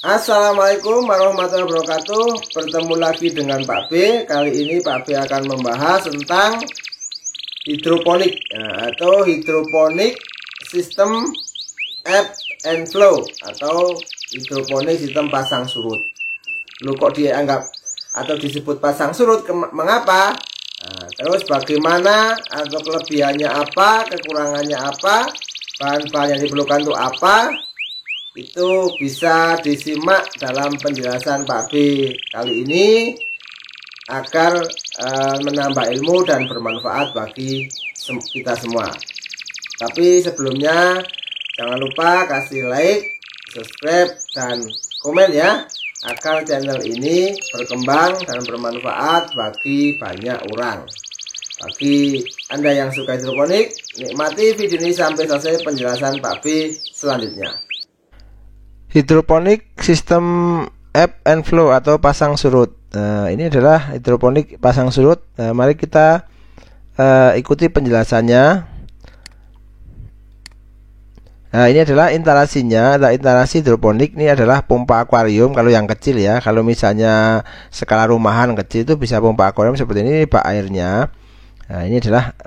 Assalamualaikum warahmatullahi wabarakatuh. Bertemu lagi dengan Pak B. Kali ini Pak B akan membahas tentang hidroponik atau hidroponik sistem ebb and flow atau hidroponik sistem pasang surut. Lu kok dianggap atau disebut pasang surut, mengapa? Terus bagaimana atau kelebihannya apa, kekurangannya apa, bahan-bahan yang diperlukan untuk apa? Itu bisa disimak dalam penjelasan Pak B kali ini agar menambah ilmu dan bermanfaat bagi kita semua. Tapi sebelumnya jangan lupa kasih like, subscribe, dan komen ya, agar channel ini berkembang dan bermanfaat bagi banyak orang. Bagi Anda yang suka hidroponik, nikmati video ini sampai selesai penjelasan Pak B selanjutnya. Hidroponik sistem ebb and flow atau pasang surut. Ini adalah hidroponik pasang surut. Mari kita ikuti penjelasannya. Ini adalah instalasinya. Instalasi hidroponik ini adalah pompa akuarium kalau yang kecil ya. Kalau misalnya skala rumahan kecil itu bisa pompa akuarium seperti ini, bak airnya. Ini adalah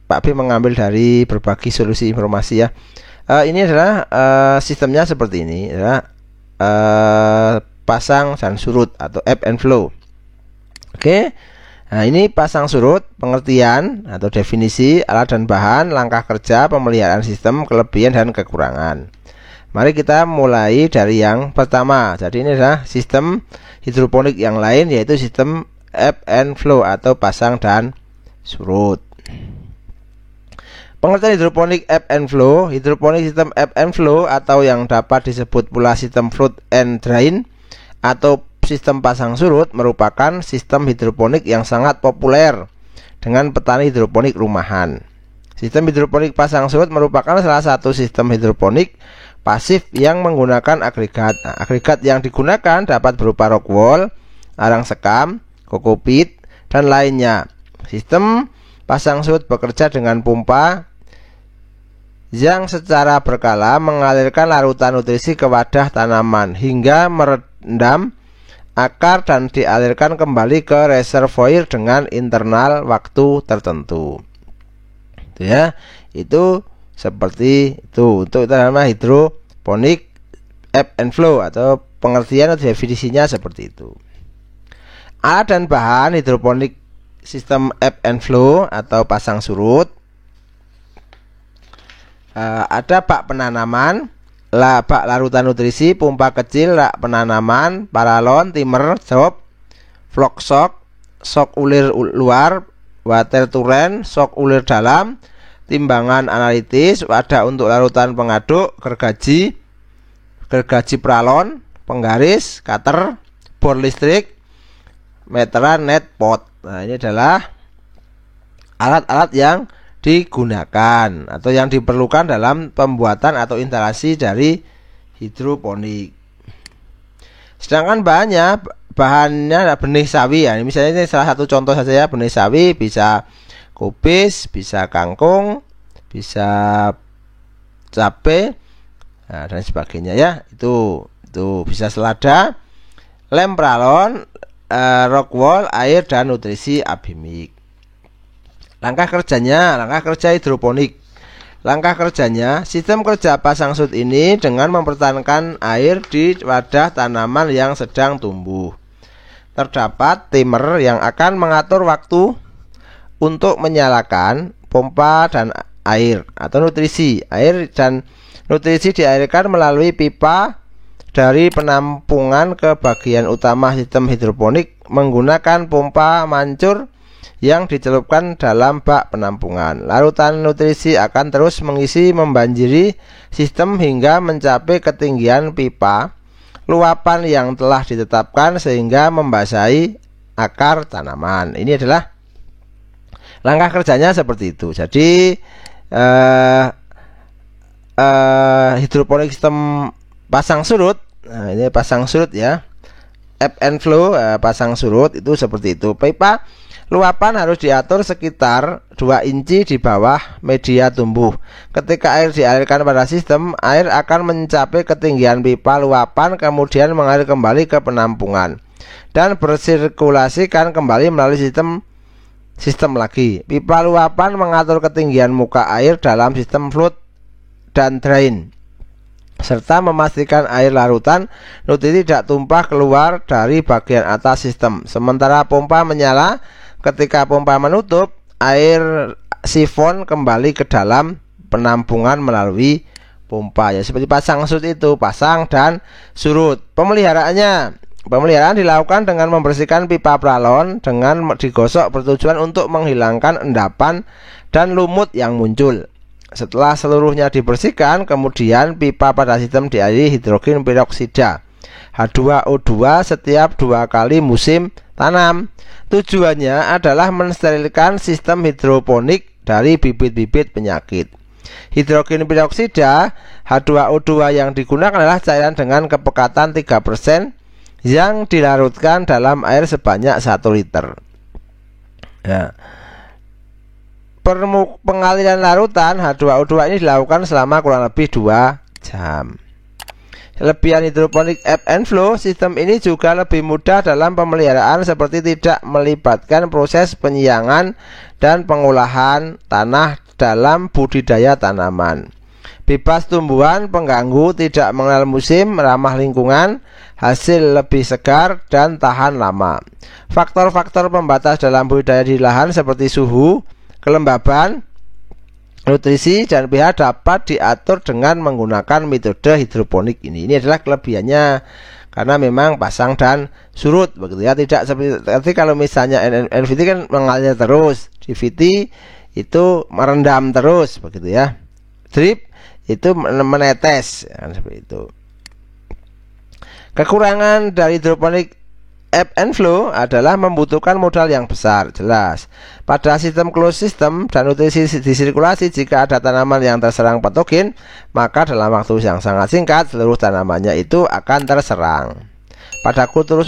Pak B mengambil dari berbagai solusi informasi ya. Ini adalah sistemnya seperti ini, adalah pasang dan surut atau ebb and flow. Oke. Nah, ini pasang surut, pengertian atau definisi, alat dan bahan, langkah kerja, pemeliharaan sistem, kelebihan dan kekurangan. Mari kita mulai dari yang pertama. Jadi ini adalah sistem hidroponik yang lain, yaitu sistem ebb and flow atau pasang dan surut. Pengertian hidroponik ebb and flow. Hidroponik sistem ebb and flow atau yang dapat disebut pula sistem flood and drain atau sistem pasang surut merupakan sistem hidroponik yang sangat populer dengan petani hidroponik rumahan. Sistem hidroponik pasang surut merupakan salah satu sistem hidroponik pasif yang menggunakan agregat. Agregat yang digunakan dapat berupa rock wool, arang sekam, kokopit, dan lainnya. Sistem pasang surut bekerja dengan pompa yang secara berkala mengalirkan larutan nutrisi ke wadah tanaman hingga merendam akar dan dialirkan kembali ke reservoir dengan internal waktu tertentu. Itu ya, itu seperti itu. Untuk itu namanya hidroponik ebb and flow atau pengertian atau definisinya seperti itu. Alat dan bahan hidroponik sistem ebb and flow atau pasang surut. Ada bak penanaman, bak larutan nutrisi, pompa kecil, rak penanaman, paralon, timer, job, flock shock, shock ulir luar, water turret, shock ulir dalam, timbangan analitis, wadah untuk larutan pengaduk, gergaji pralon, penggaris, cutter, bor listrik, meteran, net, pot. Nah, ini adalah alat-alat yang digunakan atau yang diperlukan dalam pembuatan atau instalasi dari hidroponik. Sedangkan bahannya ada benih sawi ya. Misalnya ini salah satu contoh saja ya, benih sawi bisa kubis, bisa kangkung, bisa cabai, dan sebagainya ya. Itu bisa selada, lem pralon, rock wool, air dan nutrisi abimik. Langkah kerja hidroponik. Langkah kerjanya, sistem kerja pasang surut ini dengan mempertahankan air di wadah tanaman yang sedang tumbuh. Terdapat timer yang akan mengatur waktu untuk menyalakan pompa dan air atau nutrisi. Air dan nutrisi dialirkan melalui pipa dari penampungan ke bagian utama sistem hidroponik menggunakan pompa mancur yang dicelupkan dalam bak penampungan. Larutan nutrisi akan terus mengisi membanjiri sistem hingga mencapai ketinggian pipa luapan yang telah ditetapkan sehingga membasahi akar tanaman. Ini adalah langkah kerjanya seperti itu. Jadi hidroponik sistem pasang surut. Nah, ini pasang surut ya. Ebb and flow pasang surut itu seperti itu. Pipa Luapan harus diatur sekitar 2 inci di bawah media tumbuh. Ketika air dialirkan pada sistem, air akan mencapai ketinggian pipa luapan kemudian mengalir kembali ke penampungan dan bersirkulasikan kembali melalui sistem lagi. Pipa luapan mengatur ketinggian muka air dalam sistem flood dan drain, serta memastikan air larutan nutrisi tidak tumpah keluar dari bagian atas sistem. Sementara pompa menyala, ketika pompa menutup, air sifon kembali ke dalam penampungan melalui pompa. Ya seperti pasang surut itu, pasang dan surut. Pemeliharaan dilakukan dengan membersihkan pipa pralon dengan digosok bertujuan untuk menghilangkan endapan dan lumut yang muncul. Setelah seluruhnya dibersihkan, kemudian pipa pada sistem dialiri hidrogen peroksida H2O2 setiap 2 kali musim tanam. Tujuannya adalah mensterilkan sistem hidroponik dari bibit-bibit penyakit. Hidrogen peroksida H2O2 yang digunakan adalah cairan dengan kepekatan 3% yang dilarutkan dalam air sebanyak 1 liter. Ya. Pengaliran larutan H2O2 ini dilakukan selama kurang lebih 2 jam. Kelebihan hidroponik ebb and flow, sistem ini juga lebih mudah dalam pemeliharaan seperti tidak melibatkan proses penyiangan dan pengolahan tanah dalam budidaya tanaman. Bebas tumbuhan pengganggu, tidak mengenal musim, ramah lingkungan, hasil lebih segar dan tahan lama. Faktor-faktor pembatas dalam budidaya di lahan seperti suhu, kelembaban, nutrisi dan pH dapat diatur dengan menggunakan metode hidroponik ini. Ini adalah kelebihannya karena memang pasang dan surut begitu ya, tidak seperti kalau misalnya NVT kan mengalir terus, DVT itu merendam terus begitu ya. Drip itu menetes ya, seperti itu. Kekurangan dari hidroponik ebb and flow adalah membutuhkan modal yang besar, jelas. Pada sistem closed system dan nutrisi disirkulasi, jika ada tanaman yang terserang patogen, maka dalam waktu yang sangat singkat seluruh tanamannya itu akan terserang. Pada kultur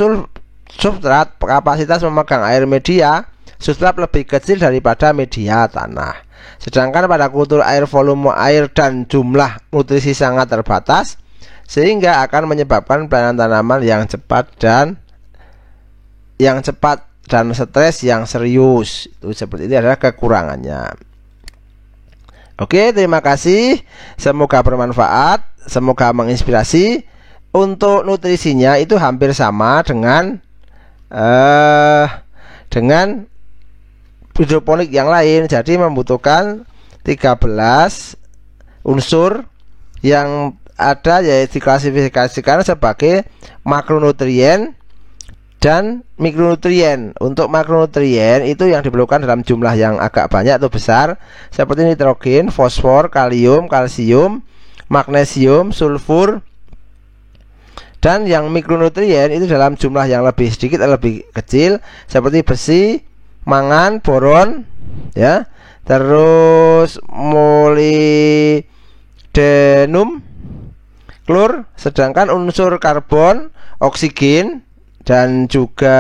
substrat, kapasitas memegang air media substrat lebih kecil daripada media tanah. Sedangkan pada kultur air, volume air dan jumlah nutrisi sangat terbatas, sehingga akan menyebabkan pelayanan tanaman yang cepat dan stres yang serius. Itu seperti ini adalah kekurangannya. Oke, terima kasih. Semoga bermanfaat, semoga menginspirasi. Untuk nutrisinya itu hampir sama dengan hidroponik yang lain. Jadi membutuhkan 13 unsur yang ada, yaitu diklasifikasikan sebagai makronutrien dan mikronutrien. Untuk makronutrien itu yang diperlukan dalam jumlah yang agak banyak atau besar, seperti nitrogen, fosfor, kalium, kalsium, magnesium, sulfur. Dan yang mikronutrien itu dalam jumlah yang lebih sedikit atau lebih kecil, seperti besi, mangan, boron, ya, terus molybdenum, klor. Sedangkan unsur karbon, oksigen dan juga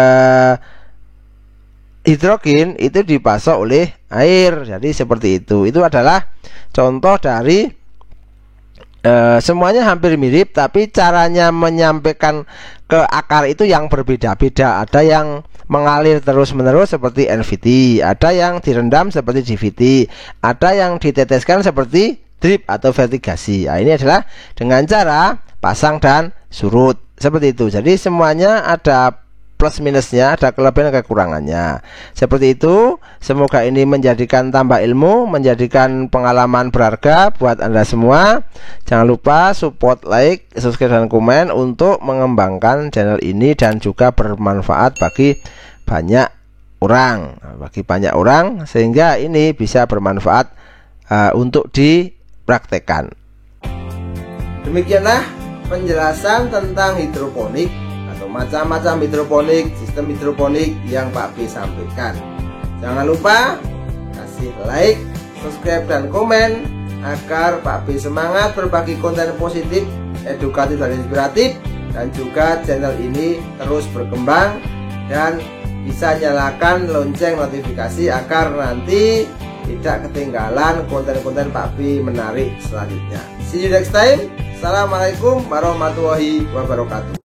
hidrogen itu dipasok oleh air. Jadi seperti itu. Itu adalah contoh dari semuanya hampir mirip, tapi caranya menyampaikan ke akar itu yang berbeda-beda. Ada yang mengalir terus-menerus seperti NVT, ada yang direndam seperti DVT, ada yang diteteskan seperti drip atau vertigasi. Nah, ini adalah dengan cara pasang dan surut. Seperti itu. Jadi semuanya ada plus minusnya, ada kelebihan dan kekurangannya. Seperti itu. Semoga ini menjadikan tambah ilmu, menjadikan pengalaman berharga buat Anda semua. Jangan lupa support, like, subscribe dan komen untuk mengembangkan channel ini dan juga bermanfaat bagi banyak orang, sehingga ini bisa bermanfaat untuk dipraktekkan. Demikianlah penjelasan tentang hidroponik atau macam-macam hidroponik, sistem hidroponik yang Pak B sampaikan. Jangan lupa kasih like, subscribe dan komen agar Pak B semangat berbagi konten positif, edukatif dan inspiratif, dan juga channel ini terus berkembang dan bisa nyalakan lonceng notifikasi agar nanti tidak ketinggalan konten-konten Pak B menarik selanjutnya. See you next time. Assalamualaikum warahmatullahi wabarakatuh.